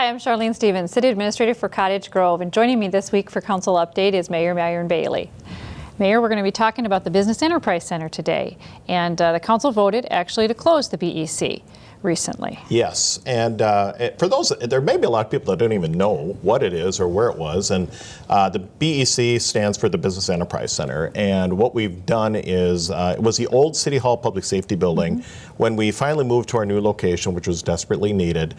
Hi, I'm Charlene Stevens, City Administrator for Cottage Grove, and joining me this week for Council Update is Mayor Myron Bailey. Mayor, we're going to be talking about the Business Enterprise Center today, and the Council voted actually to close the BEC recently. Yes, and for those, there may be a lot of people that don't even know what it is or where it was, and the BEC stands for the Business Enterprise Center, and what we've done is, it was the old City Hall Public Safety Building. When we finally moved to our new location, which was desperately needed,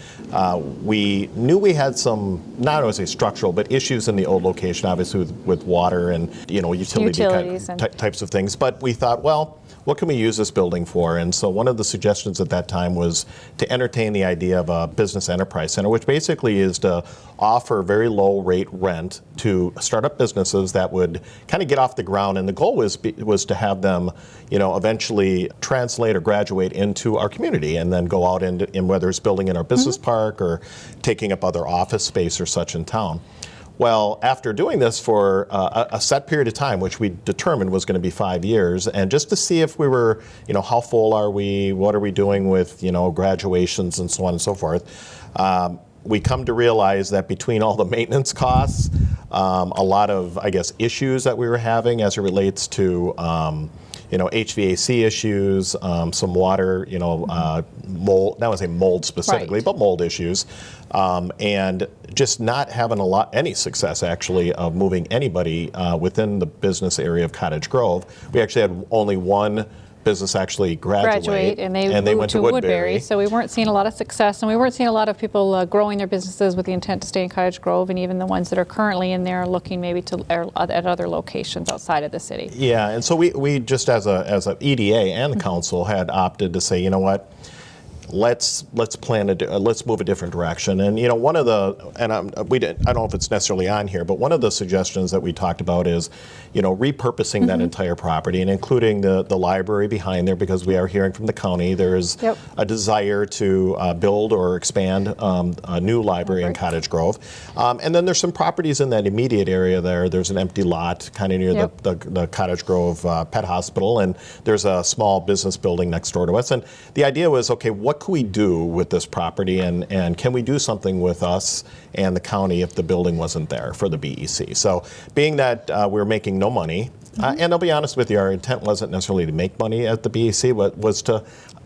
we knew we had some, not only structural, but issues in the old location, obviously with water and utilities types of things, but we thought, well, what can we use this building for? And so one of the suggestions at that time was to entertain the idea of a business enterprise center, which basically is to offer very low rate rent to startup businesses that would kind of get off the ground. And the goal was to have them, eventually translate or graduate into our community and then go out in whether it's building in our business park or taking up other office space or such in town. Well, after doing this for a set period of time, which we determined was going to be 5 years, and just to see if we were, how full are we, what are we doing with, graduations and so on and so forth, we come to realize that between all the maintenance costs, a lot of, issues that we were having as it relates to, HVAC issues, some water, mold, not say mold specifically, but mold issues, and just not having any success actually of moving anybody within the business area of Cottage Grove. We actually had only one business actually graduate and they moved to Woodbury. So we weren't seeing a lot of success, and we weren't seeing a lot of people growing their businesses with the intent to stay in Cottage Grove, and even the ones that are currently in there are looking maybe at other locations outside of the city. Yeah, and so we just as a EDA and the council had opted to say, you know what, let's move a different direction. And one of the, and I don't know if it's necessarily on here, but one of the suggestions that we talked about is, repurposing that entire property and including the library behind there, because we are hearing from the county there's a desire to build or expand a new library in Cottage Grove. And then there's some properties in that immediate area there. There's an empty lot kind of near the Cottage Grove Pet Hospital, and there's a small business building next door to us. And the idea was, okay, what could we do with this property, and can we do something with us and the county if the building wasn't there for the BEC? So being that we're making no money, and I'll be honest with you, our intent wasn't necessarily to make money at the BEC, but was to,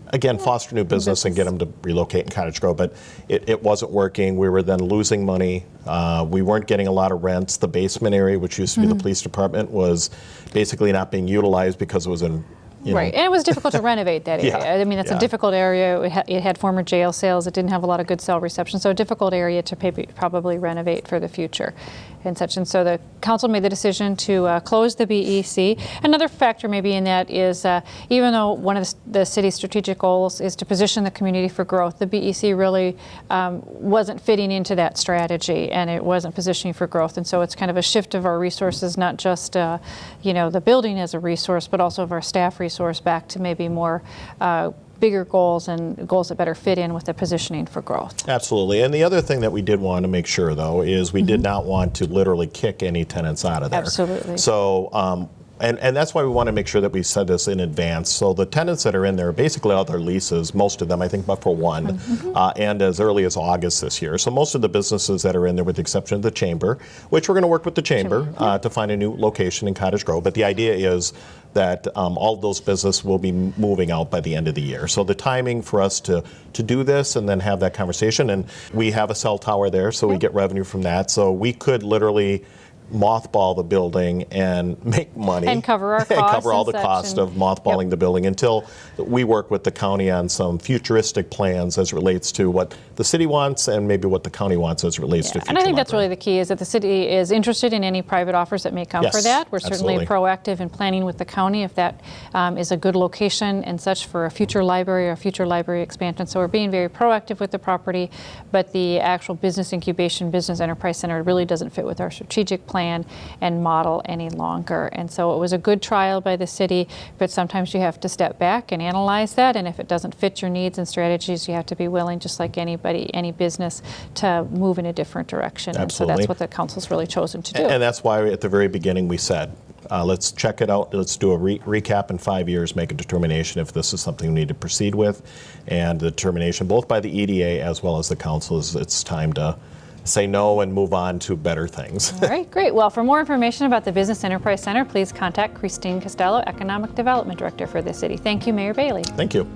again, foster new business and get them to relocate in Cottage Grove, but it wasn't working. We were then losing money. We weren't getting a lot of rents. The basement area, which used to be the police department, was basically not being utilized because it was in Right, and it was difficult to renovate that area. I mean, it's a difficult area. It had former jail cells. It didn't have a lot of good cell reception, so a difficult area to probably renovate for the future and such. And so the council made the decision to close the BEC. Another factor maybe in that is even though one of the city's strategic goals is to position the community for growth, the BEC really wasn't fitting into that strategy, and it wasn't positioning for growth. And so it's kind of a shift of our resources, not just the building as a resource, but also of our staff resource back to maybe more bigger goals and goals that better fit in with the positioning for growth. Absolutely. And the other thing that we did want to make sure, though, is we did not want to literally kick any tenants out of there. Absolutely. So, and that's why we want to make sure that we said this in advance. So the tenants that are in there, basically all their leases, most of them, I think but for one, and as early as August this year. So most of the businesses that are in there, with the exception of the Chamber, which we're going to work with the Chamber to find a new location in Cottage Grove. But the idea is that all of those businesses will be moving out by the end of the year. So the timing for us to do this and then have that conversation, and we have a cell tower there, so we get revenue from that. So we could literally mothball the building and make money and cover our costs and cover all the cost of mothballing the building until we work with the county on some futuristic plans as it relates to what the city wants and maybe what the county wants as it relates to future And I think library. that's really the key, is that the city is interested in any private offers that may come for that. We're certainly proactive in planning with the county if that is a good location and such for a future library or a future library expansion. So we're being very proactive with the property, but the actual business incubation, business enterprise center really doesn't fit with our strategic plan and model any longer. And so it was a good trial by the city, but sometimes you have to step back and analyze that, and if it doesn't fit your needs and strategies, you have to be willing, just like anybody, any business, to move in a different direction. Absolutely. And so that's what the council's really chosen to do. And that's why at the very beginning we said, Let's check it out. Let's do a recap in 5 years, make a determination if this is something we need to proceed with. And the determination both by the EDA as well as the council is it's time to say no and move on to better things. All right, great. Well, for more information about the Business Enterprise Center, please contact Christine Costello, Economic Development Director for the city. Thank you, Mayor Bailey. Thank you.